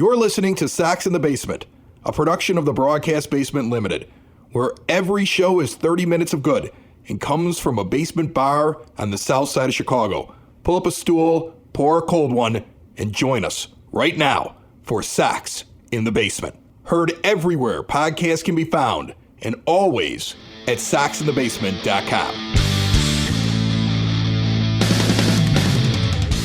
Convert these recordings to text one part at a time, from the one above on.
You're listening to Sox in the Basement, a production of the Broadcast Basement Limited, where every show is 30 minutes of good and comes from a basement bar on the south side of Chicago. Pull up a stool, pour a cold one, and join us right now for Sox in the Basement. Heard everywhere podcasts can be found, and always at soxinthebasement.com.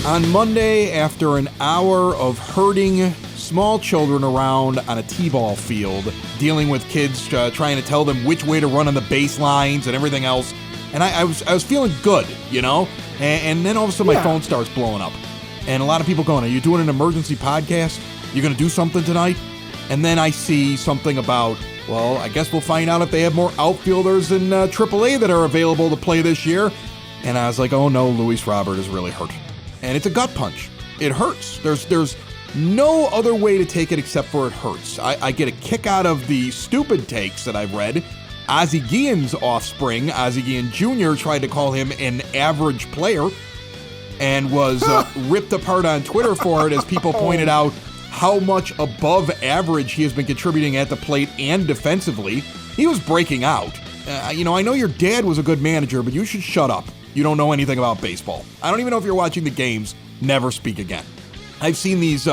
On Monday, after an hour of herding small children around on a t-ball field, dealing with kids trying to tell them which way to run on the baselines and everything else, and I was feeling good, you know? And then all of a sudden my phone starts blowing up. And a lot of people going, are you doing an emergency podcast? You going to do something tonight? And then I see something about, well, I guess we'll find out if they have more outfielders in AAA that are available to play this year. And I was like, oh no, Luis Robert is really hurt. And it's a gut punch. It hurts. There's no other way to take it except for it hurts. I get a kick out of the stupid takes that I've read. Ozzie Guillen's offspring, Ozzie Guillen Jr., tried to call him an average player and was ripped apart on Twitter for it as people pointed out how much above average he has been contributing at the plate and defensively. He was breaking out. I know your dad was a good manager, but you should shut up. You don't know anything about baseball. I don't even know if you're watching the games. Never speak again. I've seen these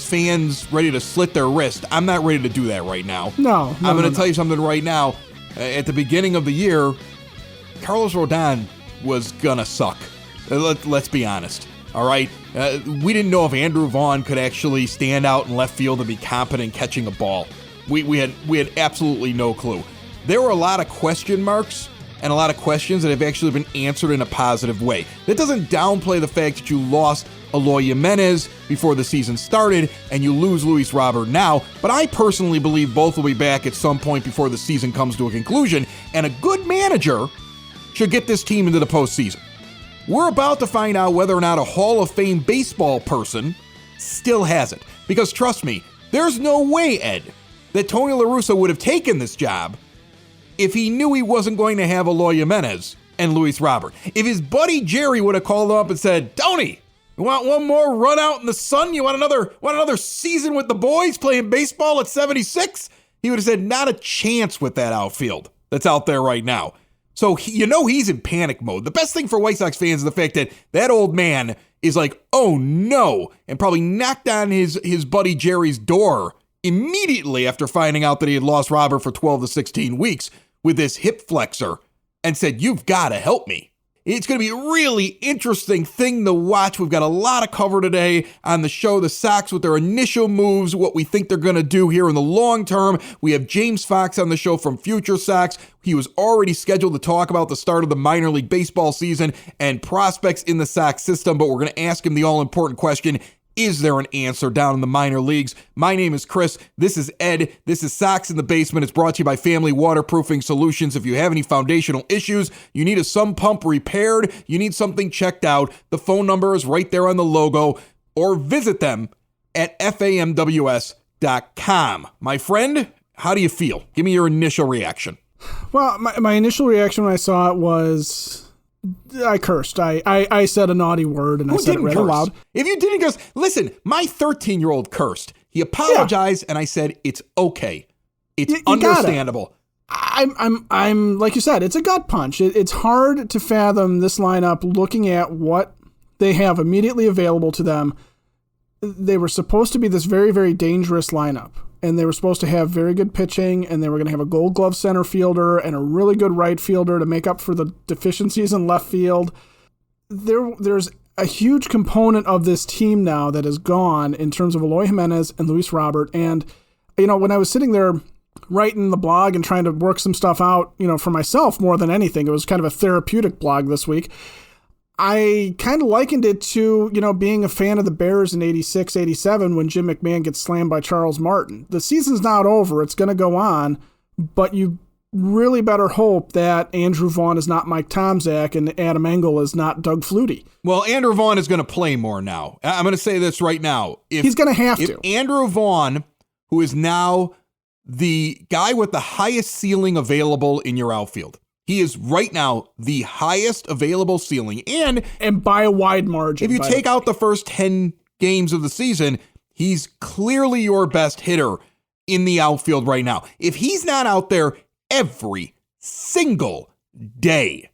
fans ready to slit their wrist. I'm not ready to do that right now. No. I'm going to tell you something right now. At the beginning of the year, Carlos Rodon was going to suck. Let's be honest. All right? We didn't know if Andrew Vaughn could actually stand out in left field and be competent catching a ball. We had absolutely no clue. There were a lot of question marks and a lot of questions that have actually been answered in a positive way. That doesn't downplay the fact that you lost Eloy Jimenez before the season started and you lose Luis Robert now, but I personally believe both will be back at some point before the season comes to a conclusion, and a good manager should get this team into the postseason. We're about to find out whether or not a Hall of Fame baseball person still has it, because trust me, there's no way, Ed, that Tony La Russa would have taken this job if he knew he wasn't going to have Eloy Jimenez and Luis Robert. If his buddy Jerry would have called him up and said, Tony, you want one more run out in the sun? You want another season with the boys playing baseball at 76? He would have said, not a chance with that outfield that's out there right now. So he's in panic mode. The best thing for White Sox fans is the fact that that old man is like, oh no, and probably knocked on his buddy Jerry's door immediately after finding out that he had lost Robert for 12 to 16 weeks with this hip flexor and said, you've got to help me. It's going to be a really interesting thing to watch. We've got a lot to cover today on the show. The Sox with their initial moves, what we think they're going to do here in the long term. We have James Fox on the show from Future Sox. He was already scheduled to talk about the start of the minor league baseball season and prospects in the Sox system, but we're going to ask him the all-important question, is there an answer down in the minor leagues? My name is Chris. This is Ed. This is Sox in the Basement. It's brought to you by Family Waterproofing Solutions. If you have any foundational issues, you need a sump pump repaired, you need something checked out, the phone number is right there on the logo, or visit them at famws.com. My friend, how do you feel? Give me your initial reaction. Well, my initial reaction when I saw it was I cursed. I said a naughty word and I said it rather loud. If you didn't curse, listen, my 13-year-old cursed. He apologized and I said, it's okay. It's understandable. I'm like you said, it's a gut punch. It's hard to fathom this lineup looking at what they have immediately available to them. They were supposed to be this very, very dangerous lineup. And they were supposed to have very good pitching, and they were going to have a Gold Glove center fielder and a really good right fielder to make up for the deficiencies in left field. There's a huge component of this team now that is gone in terms of Eloy Jimenez and Luis Robert. And, when I was sitting there writing the blog and trying to work some stuff out, for myself more than anything, it was kind of a therapeutic blog this week. I kind of likened it to, being a fan of the Bears in 86, 87 when Jim McMahon gets slammed by Charles Martin. The season's not over. It's going to go on, but you really better hope that Andrew Vaughn is not Mike Tomczak and Adam Engel is not Doug Flutie. Well, Andrew Vaughn is going to play more now. I'm going to say this right now. He's going to have to. Andrew Vaughn, who is now the guy with the highest ceiling available in your outfield, he is right now the highest available ceiling. And by a wide margin. If you take out the first 10 games of the season, He's clearly your best hitter in the outfield right now. If he's not out there every single day,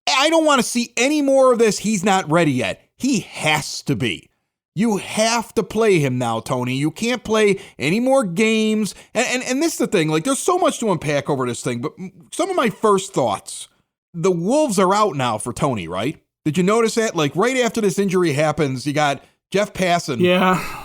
I don't want to see any more of this. He's not ready yet. He has to be. You have to play him now, Tony. You can't play any more games. And this is the thing. Like, there's so much to unpack over this thing. But some of my first thoughts, the Wolves are out now for Tony, right? Did you notice that? Like, right after this injury happens, you got Jeff Passan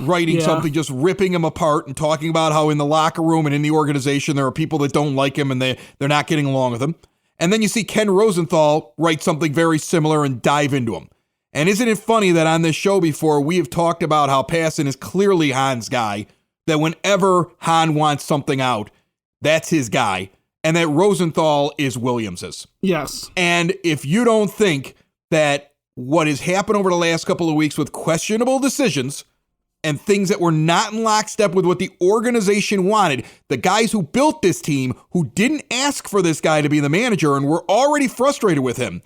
writing something, just ripping him apart and talking about how in the locker room and in the organization there are people that don't like him and they're not getting along with him. And then you see Ken Rosenthal write something very similar and dive into him. And isn't it funny that on this show before, we have talked about how Passan is clearly Han's guy, that whenever Han wants something out, that's his guy, and that Rosenthal is Williams's. Yes. And if you don't think that what has happened over the last couple of weeks with questionable decisions and things that were not in lockstep with what the organization wanted, the guys who built this team, who didn't ask for this guy to be the manager and were already frustrated with him,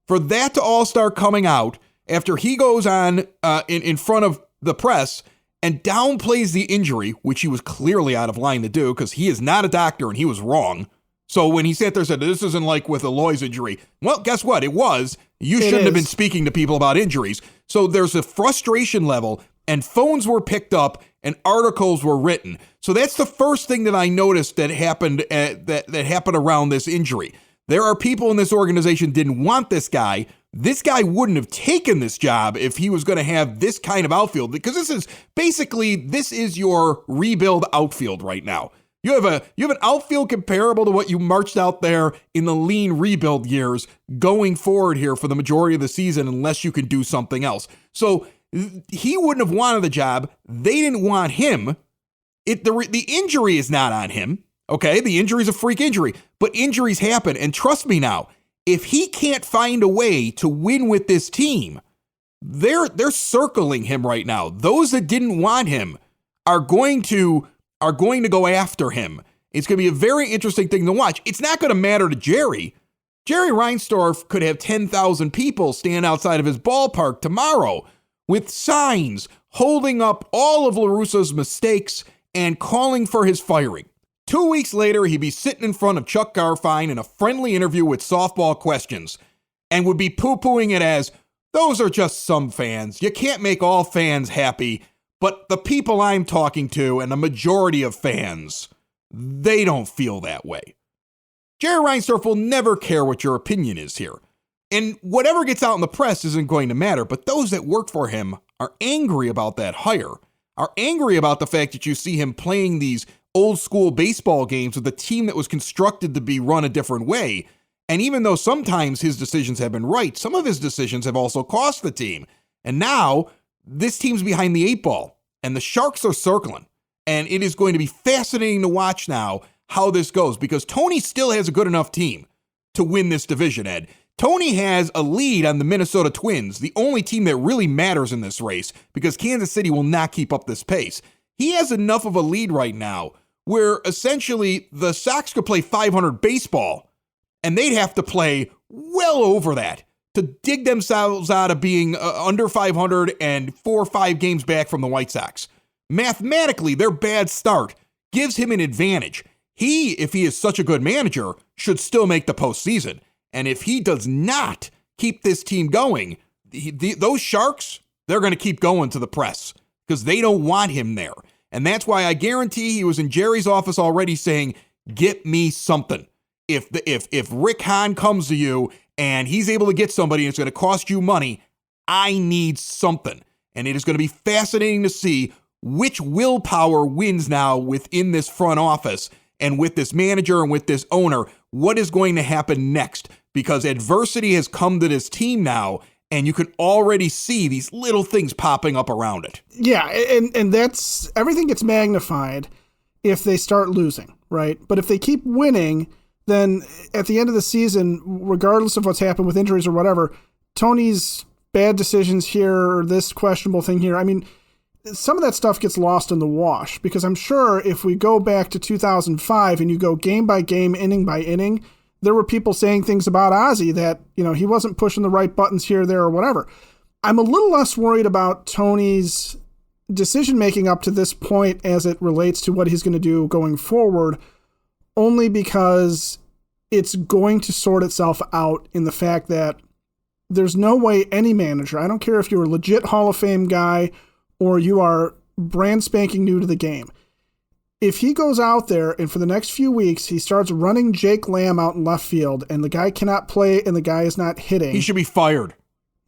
for that to all start coming out after he goes on in front of the press and downplays the injury, which he was clearly out of line to do because he is not a doctor and he was wrong. So when he sat there and said, this isn't like with Eloy's injury, well, guess what? It was. You shouldn't have been speaking to people about injuries. So there's a frustration level, and phones were picked up and articles were written. So that's the first thing that I noticed that happened that happened around this injury. There are people in this organization didn't want this guy. This guy wouldn't have taken this job if he was going to have this kind of outfield, because this is your rebuild outfield right now. You have an outfield comparable to what you marched out there in the lean rebuild years going forward here for the majority of the season, unless you can do something else. So he wouldn't have wanted the job. They didn't want him. The injury is not on him. Okay, the injury is a freak injury, but injuries happen. And trust me now, if he can't find a way to win with this team, they're circling him right now. Those that didn't want him are going to go after him. It's going to be a very interesting thing to watch. It's not going to matter to Jerry. Jerry Reinsdorf could have 10,000 people stand outside of his ballpark tomorrow with signs holding up all of La Russa's mistakes and calling for his firing. 2 weeks later, he'd be sitting in front of Chuck Garfien in a friendly interview with Softball Questions and would be poo-pooing it as, those are just some fans. You can't make all fans happy, but the people I'm talking to and the majority of fans, they don't feel that way. Jerry Reinsdorf will never care what your opinion is here. And whatever gets out in the press isn't going to matter, but those that work for him are angry about that hire, are angry about the fact that you see him playing these old school baseball games with a team that was constructed to be run a different way. And even though sometimes his decisions have been right, some of his decisions have also cost the team. And now this team's behind the 8 ball and the Sharks are circling. And it is going to be fascinating to watch now how this goes, because Tony still has a good enough team to win this division, Ed. Tony has a lead on the Minnesota Twins, the only team that really matters in this race, because Kansas City will not keep up this pace. He has enough of a lead right now where essentially the Sox could play 500 baseball and they'd have to play well over that to dig themselves out of being under 500 and 4 or 5 games back from the White Sox. Mathematically, their bad start gives him an advantage. He, if he is such a good manager, should still make the postseason. And if he does not keep this team going, those Sharks, they're going to keep going to the press because they don't want him there. And that's why I guarantee he was in Jerry's office already saying, get me something. If Rick Hahn comes to you and he's able to get somebody and it's going to cost you money, I need something. And it is going to be fascinating to see which willpower wins now within this front office and with this manager and with this owner. What is going to happen next? Because adversity has come to this team now, and you can already see these little things popping up around it. Yeah, and that's, everything gets magnified if they start losing, right? But if they keep winning, then at the end of the season, regardless of what's happened with injuries or whatever, Tony's bad decisions here or this questionable thing here, I mean, some of that stuff gets lost in the wash, because I'm sure if we go back to 2005 and you go game by game, inning by inning, there were people saying things about Ozzie that, you know, he wasn't pushing the right buttons here, there, or whatever. I'm a little less worried about Tony's decision-making up to this point as it relates to what he's going to do going forward, only because it's going to sort itself out in the fact that there's no way any manager, I don't care if you're a legit Hall of Fame guy or you are brand spanking new to the game, if he goes out there and for the next few weeks he starts running Jake Lamb out in left field and the guy cannot play and the guy is not hitting, he should be fired.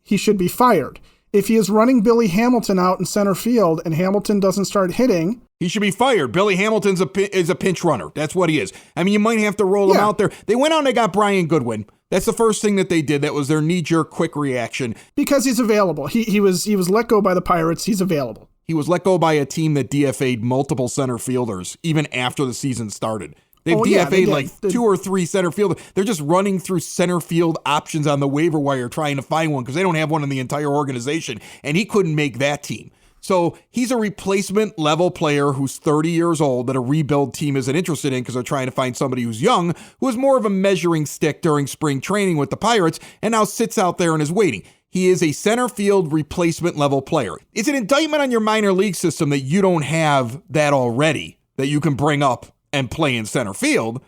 He should be fired. If he is running Billy Hamilton out in center field and Hamilton doesn't start hitting, he should be fired. Billy Hamilton's is a pinch runner. That's what he is. I mean, you might have to roll him out there. They went out and they got Brian Goodwin. That's the first thing that they did. That was their knee-jerk quick reaction. Because he's available. He was let go by the Pirates. He's available. He was let go by a team that DFA'd multiple center fielders even after the season started. They've DFA'd like 2 or 3 center fielders. They're just running through center field options on the waiver wire trying to find one because they don't have one in the entire organization. And he couldn't make that team. So he's a replacement level player who's 30 years old that a rebuild team isn't interested in because they're trying to find somebody who's young, who is more of a measuring stick during spring training with the Pirates and now sits out there and is waiting. He is a center field replacement level player. It's an indictment on your minor league system that you don't have that already, that you can bring up and play in center field,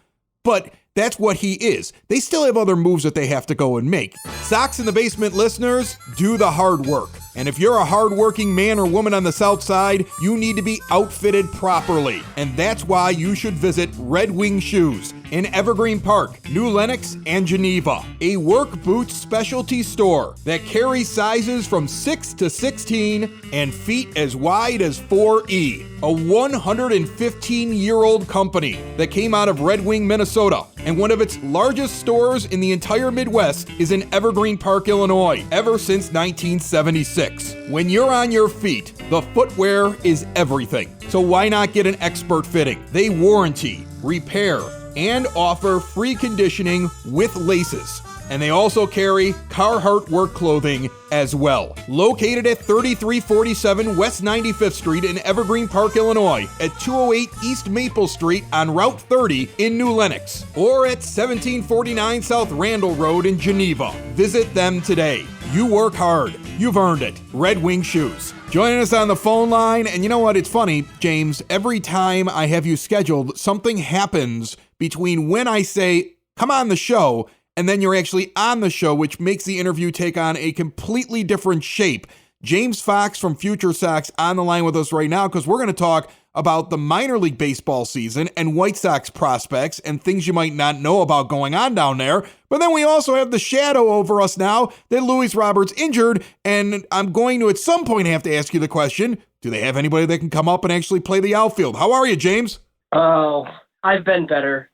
but that's what he is. They still have other moves that they have to go and make. Sox in the Basement listeners, do the hard work. And if you're a hardworking man or woman on the South Side, you need to be outfitted properly. And that's why you should visit Red Wing Shoes in Evergreen Park, New Lenox, and Geneva. A work boots specialty store that carries sizes from 6 to 16 and feet as wide as 4E. A 115-year-old company that came out of Red Wing, Minnesota. And one of its largest stores in the entire Midwest is in Evergreen Park, Illinois, ever since 1976. When you're on your feet, the footwear is everything. So why not get an expert fitting? They warranty, repair, and offer free conditioning with laces. And they also carry Carhartt work clothing as well. Located at 3347 West 95th Street in Evergreen Park, Illinois, at 208 East Maple Street on Route 30 in New Lenox, or at 1749 South Randall Road in Geneva. Visit them today. You work hard. You've earned it. Red Wing Shoes. Joining us on the phone line, and you know what? It's funny, James, every time I have you scheduled, something happens between when I say, come on the show, and then you're actually on the show, which makes the interview take on a completely different shape. James Fox from Future Sox on the line with us right now because we're going to talk about the minor league baseball season and White Sox prospects and things you might not know about going on down there. But then we also have the shadow over us now that Luis Robert's injured, and I'm going to at some point have to ask you the question, do they have anybody that can come up and actually play the outfield? How are you, James? Oh, I've been better.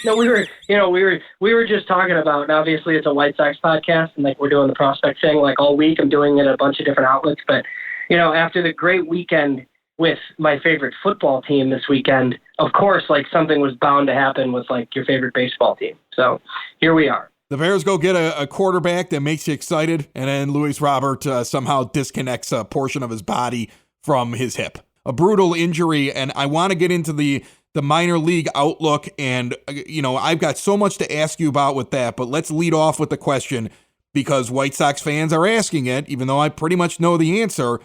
No, we were just talking about, and obviously it's a White Sox podcast, and like we're doing the prospect thing like all week. I'm doing it at a bunch of different outlets, but after the great weekend with my favorite football team this weekend, of course, like something was bound to happen with like your favorite baseball team. So here we are. The Bears go get a quarterback that makes you excited, and then Luis Robert somehow disconnects a portion of his body from his hip. A brutal injury, and I want to get into the minor league outlook, and I've got so much to ask you about with that, but let's lead off with the question, because White Sox fans are asking it, even though I pretty much know the answer.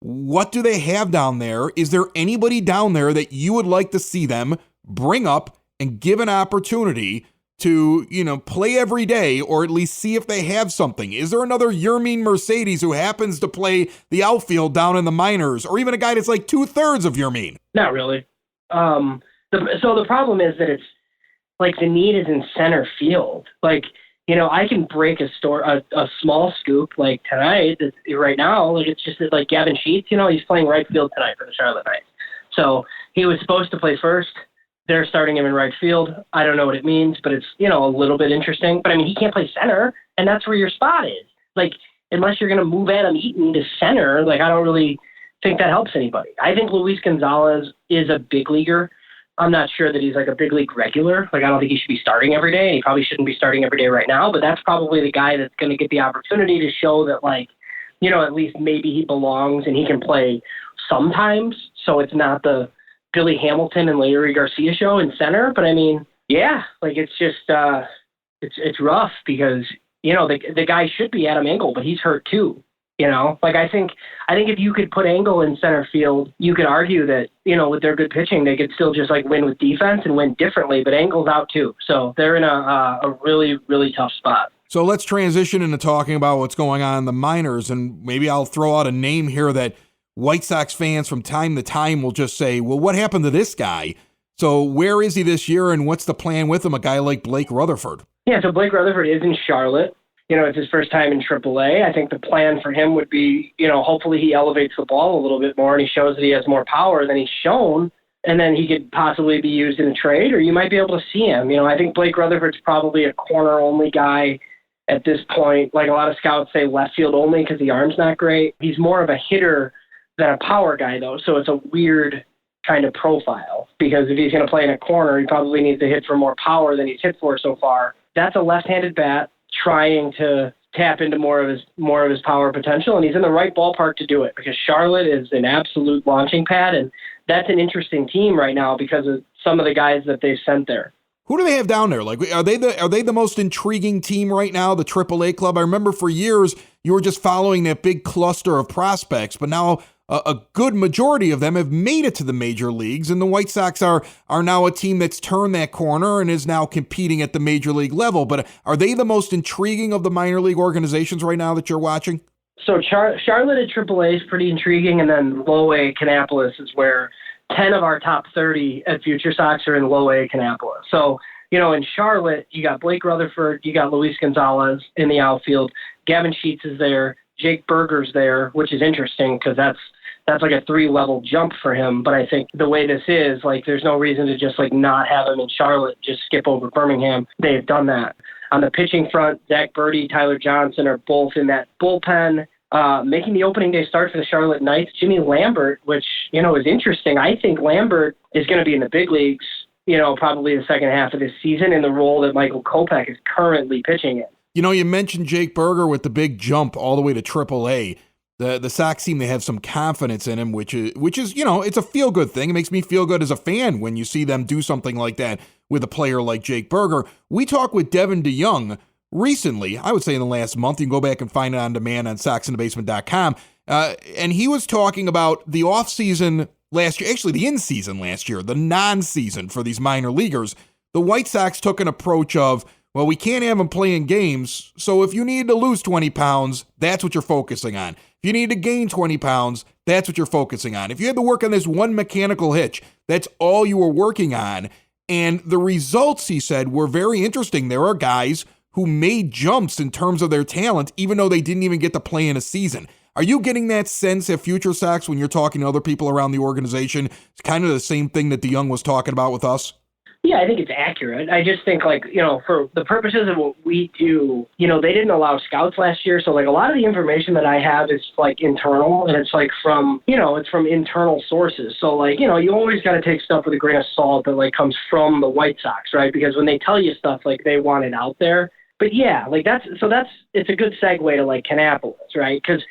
What do they have down there? Is there anybody down there that you would like to see them bring up and give an opportunity to, play every day, or at least see if they have something? Is there another Yermin Mercedes who happens to play the outfield down in the minors, or even a guy that's like 2/3 of Yermin? Not really. So the problem is that it's like the need is in center field. Like, I can break a small scoop like tonight, right now. Like it's just like Gavin Sheets, he's playing right field tonight for the Charlotte Knights. So he was supposed to play first. They're starting him in right field. I don't know what it means, but it's, a little bit interesting. But I mean, he can't play center, and that's where your spot is. Like, unless you're going to move Adam Eaton to center, like I don't really think that helps anybody. I think Luis Gonzalez is a big leaguer. I'm not sure that he's like a big league regular. Like, I don't think he should be starting every day. He probably shouldn't be starting every day right now, but that's probably the guy that's going to get the opportunity to show that, like, at least maybe he belongs and he can play sometimes. So it's not the Billy Hamilton and Larry Garcia show in center. But I mean, yeah, like it's just, it's rough because, the guy should be Adam Engel, but he's hurt too. Like I think if you could put Engel in center field, you could argue that, with their good pitching, they could still just like win with defense and win differently, but Engel's out too. So they're in a really, really tough spot. So let's transition into talking about what's going on in the minors, and maybe I'll throw out a name here that White Sox fans from time to time will just say, well, what happened to this guy? So where is he this year, and what's the plan with him, a guy like Blake Rutherford? Yeah, so Blake Rutherford is in Charlotte. It's his first time in AAA. I think the plan for him would be, hopefully he elevates the ball a little bit more and he shows that he has more power than he's shown, and then he could possibly be used in a trade, or you might be able to see him. I think Blake Rutherford's probably a corner-only guy at this point. Like a lot of scouts say left field only because the arm's not great. He's more of a hitter than a power guy, though, so it's a weird kind of profile, because if he's going to play in a corner, he probably needs to hit for more power than he's hit for so far. That's a left-handed bat trying to tap into more of his power potential, and he's in the right ballpark to do it, because Charlotte is an absolute launching pad, and that's an interesting team right now because of some of the guys that they've sent there. Who do they have down there? Like, are they the most intriguing team right now, the AAA club? I remember for years you were just following that big cluster of prospects, but now a good majority of them have made it to the major leagues, and the White Sox are now a team that's turned that corner and is now competing at the major league level. But are they the most intriguing of the minor league organizations right now that you're watching? So Charlotte at AAA is pretty intriguing, and then low A Kannapolis is where 10 of our top 30 at Future Sox are in low A Kannapolis. So, in Charlotte, you got Blake Rutherford, you got Luis Gonzalez in the outfield, Gavin Sheets is there, Jake Berger's there, which is interesting because that's like a 3-level jump for him. But I think the way this is, like, there's no reason to just like not have him in Charlotte, just skip over Birmingham. They've done that. On the pitching front, Zach Birdie, Tyler Johnson are both in that bullpen. Making the opening day start for the Charlotte Knights, Jimmy Lambert, which, is interesting. I think Lambert is going to be in the big leagues, probably the second half of this season in the role that Michael Kopech is currently pitching in. You mentioned Jake Berger with the big jump all the way to AAA. The Sox seem to have some confidence in him, which is it's a feel-good thing. It makes me feel good as a fan when you see them do something like that with a player like Jake Berger. We talked with Devin DeYoung recently, I would say in the last month. You can go back and find it on demand on soxinthebasement.com. And he was talking about the offseason last year, actually the in-season last year, the non-season for these minor leaguers. The White Sox took an approach of, well, we can't have them playing games, so if you need to lose 20 pounds, that's what you're focusing on. If you need to gain 20 pounds, that's what you're focusing on. If you had to work on this one mechanical hitch, that's all you were working on. And the results, he said, were very interesting. There are guys who made jumps in terms of their talent, even though they didn't even get to play in a season. Are you getting that sense at Future Sox when you're talking to other people around the organization? It's kind of the same thing that DeYoung was talking about with us. Yeah, I think it's accurate. I just think, for the purposes of what we do, they didn't allow scouts last year. So, a lot of the information that I have is, internal, and it's, from, it's from internal sources. So, you always got to take stuff with a grain of salt that, comes from the White Sox, right? Because when they tell you stuff, they want it out there. But, yeah, it's a good segue to, Kannapolis, right? Because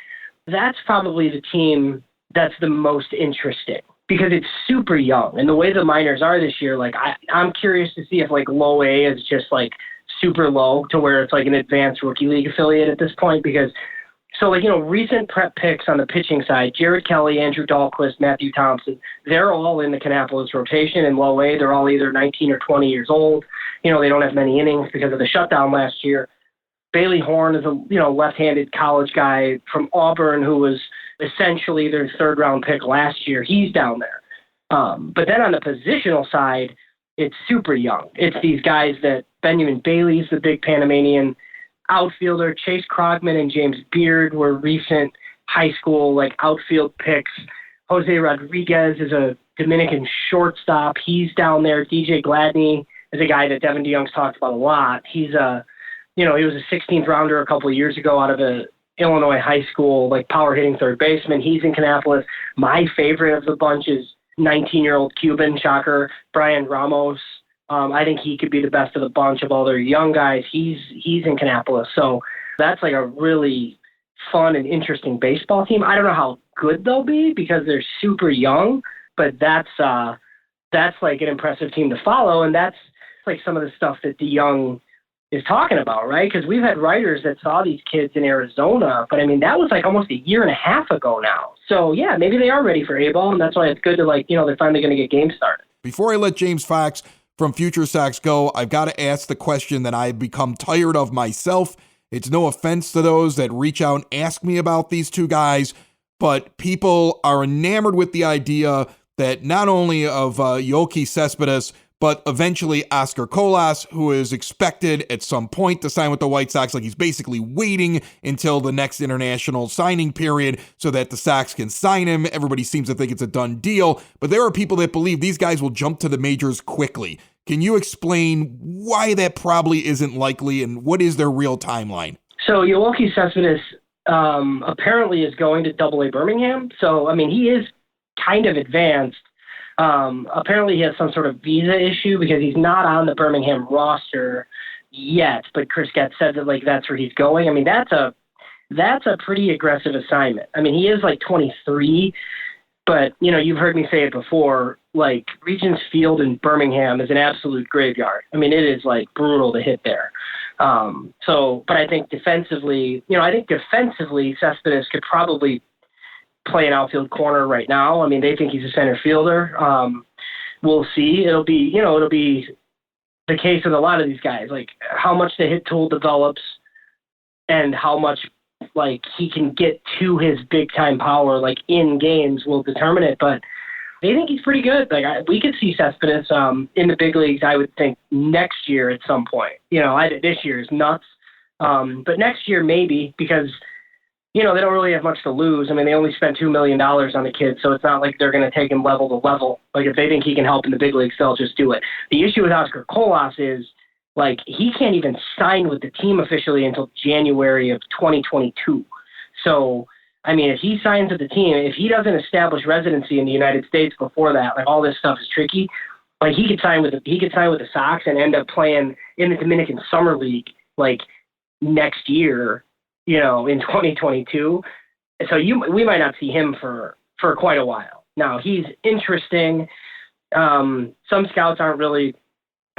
that's probably the team that's the most interesting, because it's super young. And the way the minors are this year, I'm curious to see if low A is just super low to where it's an advanced rookie league affiliate at this point. Because recent prep picks on the pitching side, Jared Kelly, Andrew Dahlquist, Matthew Thompson, they're all in the Kannapolis rotation in low A. They're all either 19 or 20 years old. They don't have many innings because of the shutdown last year. Bailey Horn is a left-handed college guy from Auburn who was essentially their third-round pick last year. He's down there. But then on the positional side, it's super young. It's these guys that Benjamin Bailey's the big Panamanian outfielder. Chase Krogman and James Beard were recent high school outfield picks. Jose Rodriguez is a Dominican shortstop. He's down there. DJ Gladney is a guy that Devin DeYoung's talked about a lot. He's he was a 16th rounder a couple of years ago out of a Illinois high school, power hitting third baseman. He's in Kannapolis. My favorite of the bunch is 19-year-old Cuban, shocker, Brian Ramos. I think he could be the best of the bunch of all their young guys. He's in Kannapolis. So that's a really fun and interesting baseball team. I don't know how good they'll be because they're super young, but that's an impressive team to follow. And that's some of the stuff that DeYoung is talking about, right? Because we've had writers that saw these kids in Arizona, but I mean, that was like almost a year and a half ago now. So yeah, maybe they are ready for A-ball, and that's why it's good to they're finally going to get games started. Before I let James Fox from Future Sox go, I've got to ask the question that I've become tired of myself. It's no offense to those that reach out and ask me about these two guys, but people are enamored with the idea that not only of Yoelqui Cespedes, but eventually Oscar Colas, who is expected at some point to sign with the White Sox. Like, he's basically waiting until the next international signing period so that the Sox can sign him. Everybody seems to think it's a done deal, but there are people that believe these guys will jump to the majors quickly. Can you explain why that probably isn't likely, and what is their real timeline? So Yoelqui Cespedes apparently is going to Double-A Birmingham. So, I mean, he is kind of advanced. Apparently he has some sort of visa issue because he's not on the Birmingham roster yet, but Chris Getz said that that's where he's going. I mean, that's a pretty aggressive assignment. I mean, he is 23, but you've heard me say it before, Regents Field in Birmingham is an absolute graveyard. I mean, it is brutal to hit there. But I think defensively, Cespedes could probably play an outfield corner right now. I mean, they think he's a center fielder. We'll see. It'll be the case with a lot of these guys, how much the hit tool develops and how much he can get to his big time power, in games will determine it. But they think he's pretty good. We could see Cespedes in the big leagues, I would think, next year at some point. This year is nuts. But next year maybe, because they don't really have much to lose. I mean, they only spent $2 million on the kid, so it's not like they're going to take him level to level. If they think he can help in the big leagues, they'll just do it. The issue with Oscar Colas is, he can't even sign with the team officially until January of 2022. So, I mean, if he signs with the team, if he doesn't establish residency in the United States before that, all this stuff is tricky. He could sign with the Sox and end up playing in the Dominican Summer League, next year, in 2022. So we might not see him for quite a while. Now, he's interesting. Some scouts aren't really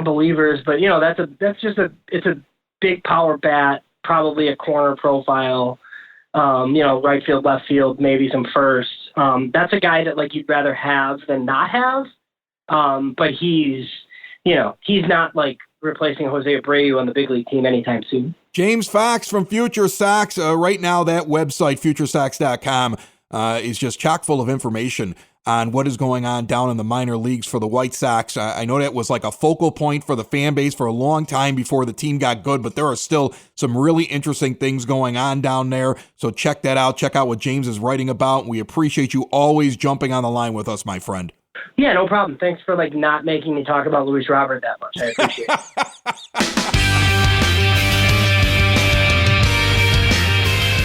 believers, but it's a big power bat, probably a corner profile, right field, left field, maybe some first. That's a guy that you'd rather have than not have. But he's not replacing Jose Abreu on the big league team anytime soon. James Fox from Future Sox. Right now, that website, futuresox.com, is just chock full of information on what is going on down in the minor leagues for the White Sox. I know that was a focal point for the fan base for a long time before the team got good, but there are still some really interesting things going on down there. So check that out. Check out what James is writing about. We appreciate you always jumping on the line with us, my friend. Yeah, no problem. Thanks for not making me talk about Luis Robert that much. I appreciate it.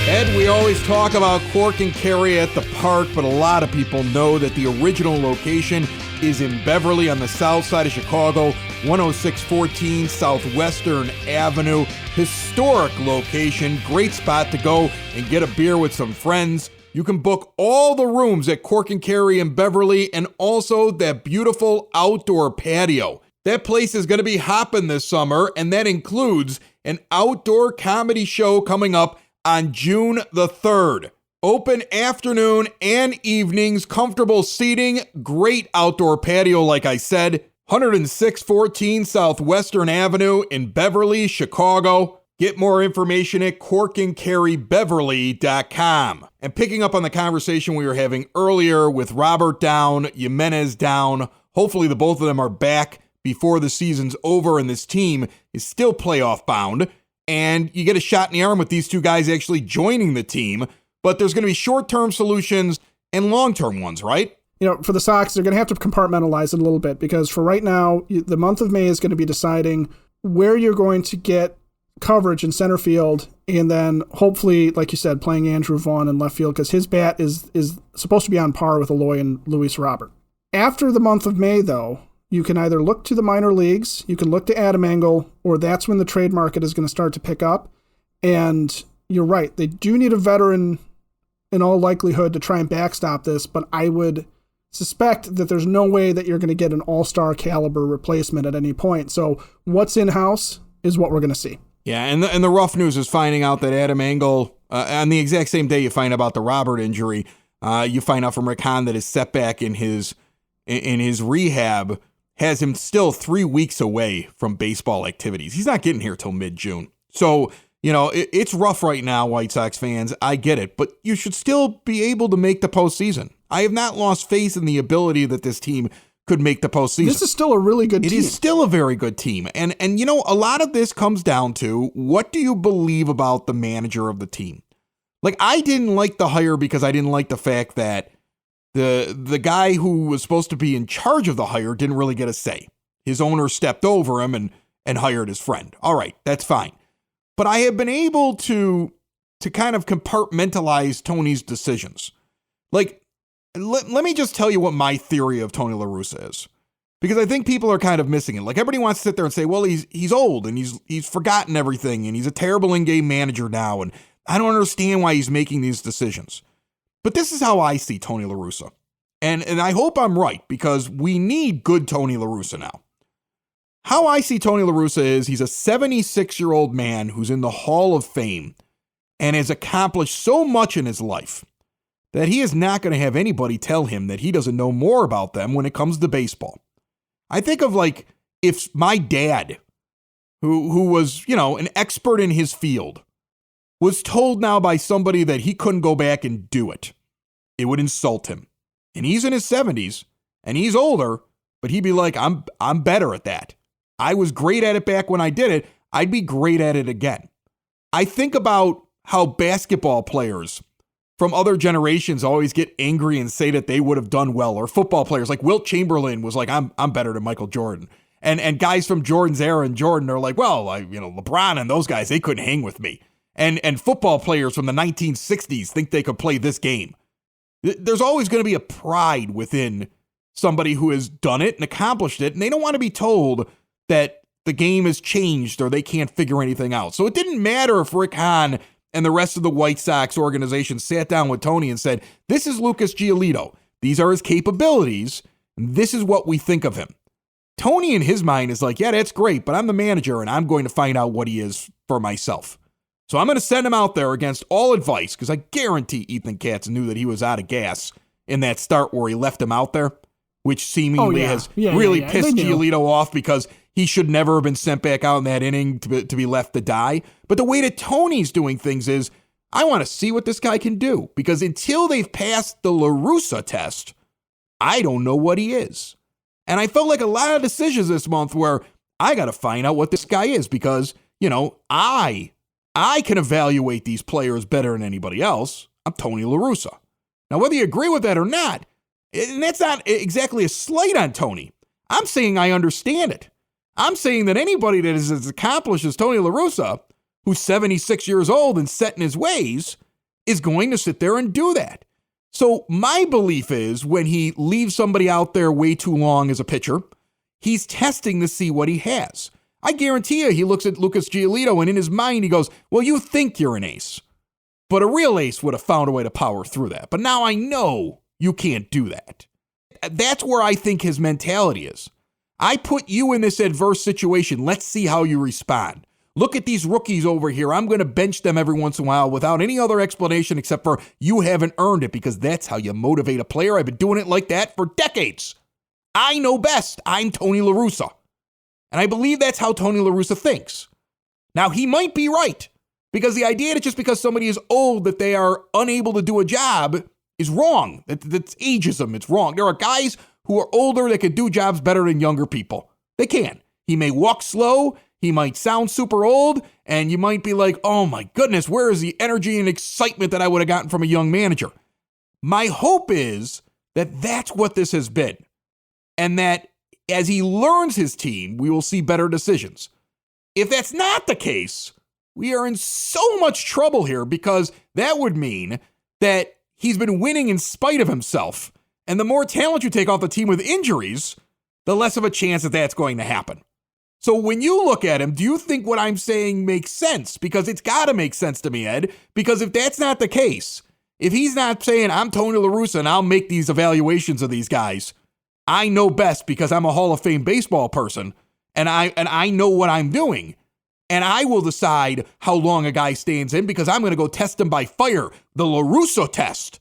Ed, we always talk about Cork and Kerry at the park, but a lot of people know that the original location is in Beverly on the south side of Chicago, 10614 Southwestern Avenue. Historic location, great spot to go and get a beer with some friends. You can book all the rooms at Cork and Kerry in Beverly, and also that beautiful outdoor patio. That place is going to be hopping this summer, and that includes an outdoor comedy show coming up on June the 3rd. Open afternoon and evenings, comfortable seating, great outdoor patio, like I said. 10614 Southwestern Avenue in Beverly, Chicago. Get more information at corkandkerrybeverly.com. And picking up on the conversation we were having earlier with Robert down, Jimenez down, hopefully the both of them are back before the season's over and this team is still playoff bound. And you get a shot in the arm with these two guys actually joining the team. But there's going to be short-term solutions and long-term ones, right? For the Sox, they're going to have to compartmentalize it a little bit, because for right now, the month of May is going to be deciding where you're going to get coverage in center field, and then hopefully, like you said, playing Andrew Vaughn in left field, because his bat is supposed to be on par with Eloy and Luis Robert. After the month of May, though, you can either look to the minor leagues, you can look to Adam Engel, or that's when the trade market is going to start to pick up. And you're right, they do need a veteran in all likelihood to try and backstop this, but I would suspect that there's no way that you're going to get an all-star caliber replacement at any point. So what's in-house is what we're going to see. Yeah, and the rough news is finding out that Adam Engel, on the exact same day you find out about the Robert injury, you find out from Rick Hahn that his setback in his rehab has him still 3 weeks away from baseball activities. He's not getting here till mid-June. So, it's rough right now, White Sox fans. I get it, but you should still be able to make the postseason. I have not lost faith in the ability that this team could make the postseason. This is still a really good team. It is still a very good team. And a lot of this comes down to, what do you believe about the manager of the team? Like, I didn't like the hire because I didn't like the fact that the guy who was supposed to be in charge of the hire didn't really get a say. His owner stepped over him and hired his friend. All right, that's fine. But I have been able to kind of compartmentalize Tony's decisions. Like, let me just tell you what my theory of Tony La Russa is, because I think people are kind of missing it. Like, everybody wants to sit there and say, well, he's old and he's forgotten everything and he's a terrible in-game manager now, and I don't understand why he's making these decisions. But this is how I see Tony La Russa, and I hope I'm right, because we need good Tony La Russa now. How I see Tony La Russa is, he's a 76-year-old man who's in the Hall of Fame and has accomplished so much in his life that he is not going to have anybody tell him that he doesn't know more about them when it comes to baseball. I think of, like, if my dad, who was, an expert in his field, was told now by somebody that he couldn't go back and do it, it would insult him. And he's in his 70s and he's older, but he'd be like, I'm better at that. I was great at it back when I did it. I'd be great at it again. I think about how basketball players from other generations always get angry and say that they would have done well, or football players like Wilt Chamberlain was like, I'm better than Michael Jordan. And guys from Jordan's era and Jordan are like, well, LeBron and those guys, they couldn't hang with me. And football players from the 1960s think they could play this game. There's always going to be a pride within somebody who has done it and accomplished it, and they don't want to be told that the game has changed or they can't figure anything out. So it didn't matter if Rick Hahn and the rest of the White Sox organization sat down with Tony and said, this is Lucas Giolito. These are his capabilities. This is what we think of him. Tony in his mind is like, yeah, that's great, but I'm the manager and I'm going to find out what he is for myself. So I'm going to send him out there against all advice, because I guarantee Ethan Katz knew that he was out of gas in that start where he left him out there, which seemingly has really pissed Giolito off, because he should never have been sent back out in that inning to be left to die. But the way that Tony's doing things is, I want to see what this guy can do, because until they've passed the La Russa test, I don't know what he is. And I felt like a lot of decisions this month where I got to find out what this guy is, because, I can evaluate these players better than anybody else. I'm Tony La Russa. Now, whether you agree with that or not, and that's not exactly a slight on Tony, I'm saying I understand it. I'm saying that anybody that is as accomplished as Tony La Russa, who's 76 years old and set in his ways, is going to sit there and do that. So my belief is, when he leaves somebody out there way too long as a pitcher, he's testing to see what he has. I guarantee you he looks at Lucas Giolito and in his mind he goes, well, you think you're an ace, but a real ace would have found a way to power through that. But now I know you can't do that. That's where I think his mentality is. I put you in this adverse situation. Let's see how you respond. Look at these rookies over here. I'm going to bench them every once in a while without any other explanation except for you haven't earned it, because that's how you motivate a player. I've been doing it like that for decades. I know best. I'm Tony La Russa. And I believe that's how Tony La Russa thinks. Now, he might be right, because the idea that just because somebody is old that they are unable to do a job is wrong. That's ageism. It's wrong. There are guys who are older that can do jobs better than younger people. They can. He may walk slow. He might sound super old. And you might be like, oh my goodness, where is the energy and excitement that I would have gotten from a young manager? My hope is that that's what this has been. And that as he learns his team, we will see better decisions. If that's not the case, we are in so much trouble here, because that would mean that he's been winning in spite of himself. And the more talent you take off the team with injuries, the less of a chance that that's going to happen. So when you look at him, do you think what I'm saying makes sense? Because it's got to make sense to me, Ed. Because if that's not the case, if he's not saying, I'm Tony La Russa and I'll make these evaluations of these guys, I know best because I'm a Hall of Fame baseball person and I know what I'm doing, and I will decide how long a guy stands in because I'm going to go test him by fire, the La Russa test.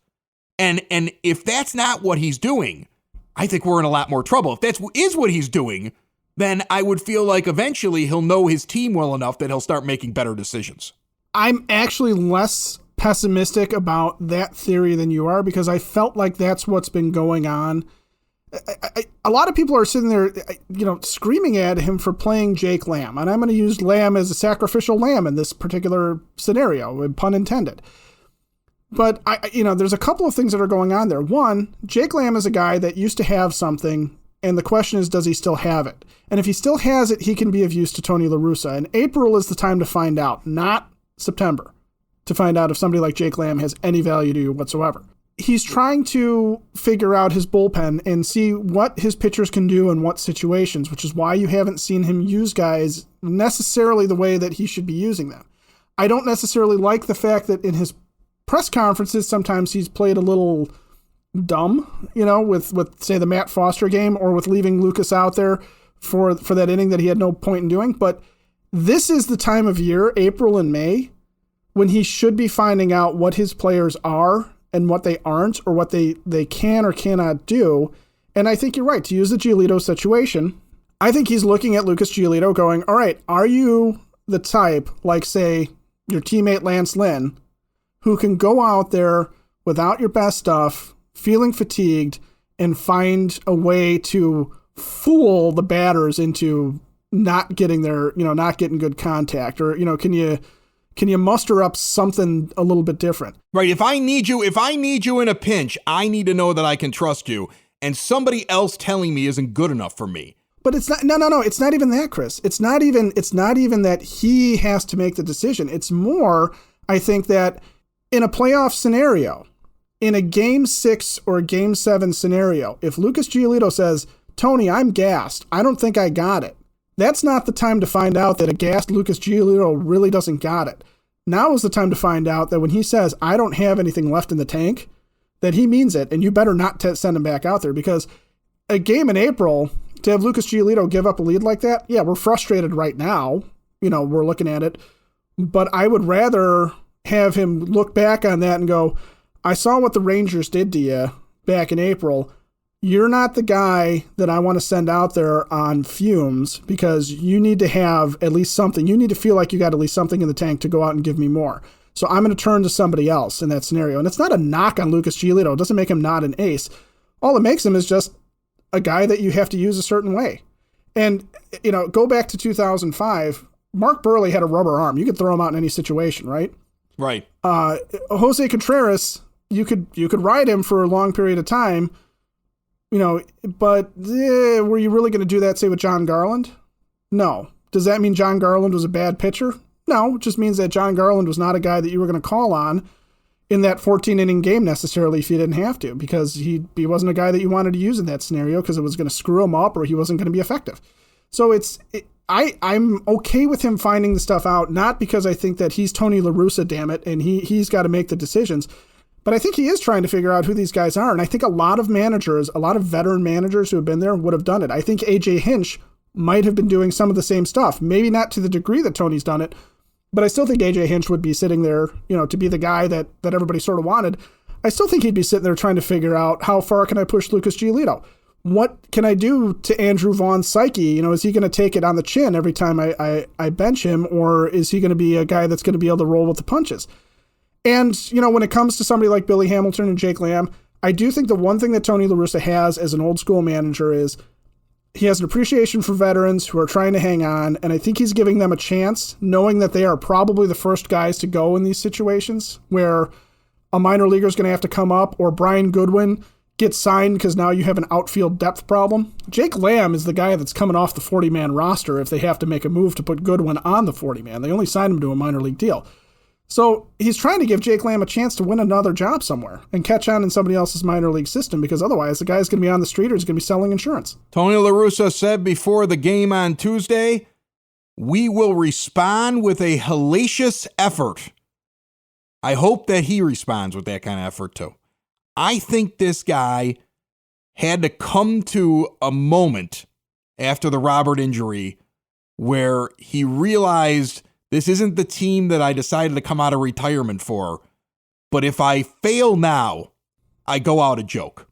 And if that's not what he's doing, I think we're in a lot more trouble. If that is what he's doing, then I would feel like eventually he'll know his team well enough that he'll start making better decisions. I'm actually less pessimistic about that theory than you are because I felt like that's what's been going on. A lot of people are sitting there, screaming at him for playing Jake Lamb. And I'm going to use Lamb as a sacrificial lamb in this particular scenario, pun intended. But, there's a couple of things that are going on there. One, Jake Lamb is a guy that used to have something, and the question is, does he still have it? And if he still has it, he can be of use to Tony La Russa. And April is the time to find out, not September, to find out if somebody like Jake Lamb has any value to you whatsoever. He's trying to figure out his bullpen and see what his pitchers can do in what situations, which is why you haven't seen him use guys necessarily the way that he should be using them. I don't necessarily like the fact that in his press conferences, sometimes he's played a little dumb, with say the Matt Foster game or with leaving Lucas out there for that inning that he had no point in doing. But this is the time of year, April and May, when he should be finding out what his players are and what they aren't, or what they can or cannot do. And I think you're right. To use the Giolito situation, I think he's looking at Lucas Giolito going, all right, are you the type, like, say, your teammate Lance Lynn, who can go out there without your best stuff, feeling fatigued, and find a way to fool the batters into not getting not getting good contact? Or, can you muster up something a little bit different? Right. If I need you in a pinch, I need to know that I can trust you. And somebody else telling me isn't good enough for me. But it's not. No. It's not even that, Chris. It's not even that he has to make the decision. It's more, I think, that in a playoff scenario, in a Game 6 or Game 7 scenario, if Lucas Giolito says, Tony, I'm gassed, I don't think I got it, that's not the time to find out that a gassed Lucas Giolito really doesn't got it. Now is the time to find out that when he says, I don't have anything left in the tank, that he means it, and you better not send him back out there, because a game in April, to have Lucas Giolito give up a lead like that, yeah, we're frustrated right now. We're looking at it. But I would rather have him look back on that and go, I saw what the Rangers did to you back in April. You're not the guy that I want to send out there on fumes, because you need to have at least something. You need to feel like you got at least something in the tank to go out and give me more. So I'm going to turn to somebody else in that scenario. And it's not a knock on Lucas Giolito. It doesn't make him not an ace. All it makes him is just a guy that you have to use a certain way. And, go back to 2005, Mark Burley had a rubber arm. You could throw him out in any situation, right? Right. Jose Contreras, you could ride him for a long period of time, but were you really going to do that, say, with John Garland? No. Does that mean John Garland was a bad pitcher? No. It just means that John Garland was not a guy that you were going to call on in that 14-inning game necessarily if you didn't have to, because he wasn't a guy that you wanted to use in that scenario because it was going to screw him up or he wasn't going to be effective. So I'm okay with him finding the stuff out, not because I think that he's Tony La Russa, damn it, and he's got to make the decisions. But I think he is trying to figure out who these guys are. And I think a lot of veteran managers who have been there would have done it. I think A.J. Hinch might have been doing some of the same stuff. Maybe not to the degree that Tony's done it, but I still think A.J. Hinch would be sitting there, to be the guy that everybody sort of wanted. I still think he'd be sitting there trying to figure out, how far can I push Lucas Giolito? What can I do to Andrew Vaughn's psyche? Is he going to take it on the chin every time I bench him, or is he going to be a guy that's going to be able to roll with the punches? And, when it comes to somebody like Billy Hamilton and Jake Lamb, I do think the one thing that Tony La Russa has as an old school manager is he has an appreciation for veterans who are trying to hang on, and I think he's giving them a chance, knowing that they are probably the first guys to go in these situations where a minor leaguer is going to have to come up, or Brian Goodwin gets signed because now you have an outfield depth problem. Jake Lamb is the guy that's coming off the 40-man roster if they have to make a move to put Goodwin on the 40-man. They only signed him to a minor league deal. So he's trying to give Jake Lamb a chance to win another job somewhere and catch on in somebody else's minor league system, because otherwise the guy's going to be on the street or he's going to be selling insurance. Tony La Russa said before the game on Tuesday, we will respond with a hellacious effort. I hope that he responds with that kind of effort too. I think this guy had to come to a moment after the Robert injury where he realized this isn't the team that I decided to come out of retirement for, but if I fail now, I go out a joke.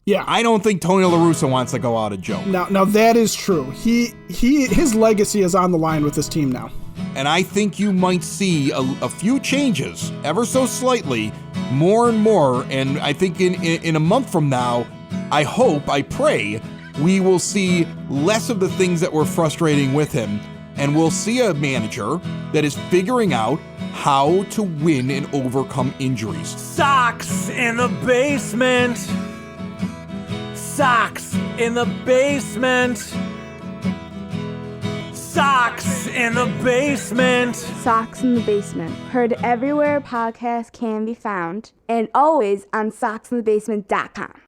Yeah. I don't think Tony La Russa wants to go out a joke. Now that is true. His legacy is on the line with this team now. And I think you might see a few changes, ever so slightly, more and more. And I think in a month from now, I hope, I pray, we will see less of the things that were frustrating with him. And we'll see a manager that is figuring out how to win and overcome injuries. Sox in the basement. Sox in the basement. Sox in the basement. Sox in the Basement. Heard everywhere podcasts can be found and always on soxinthebasement.com.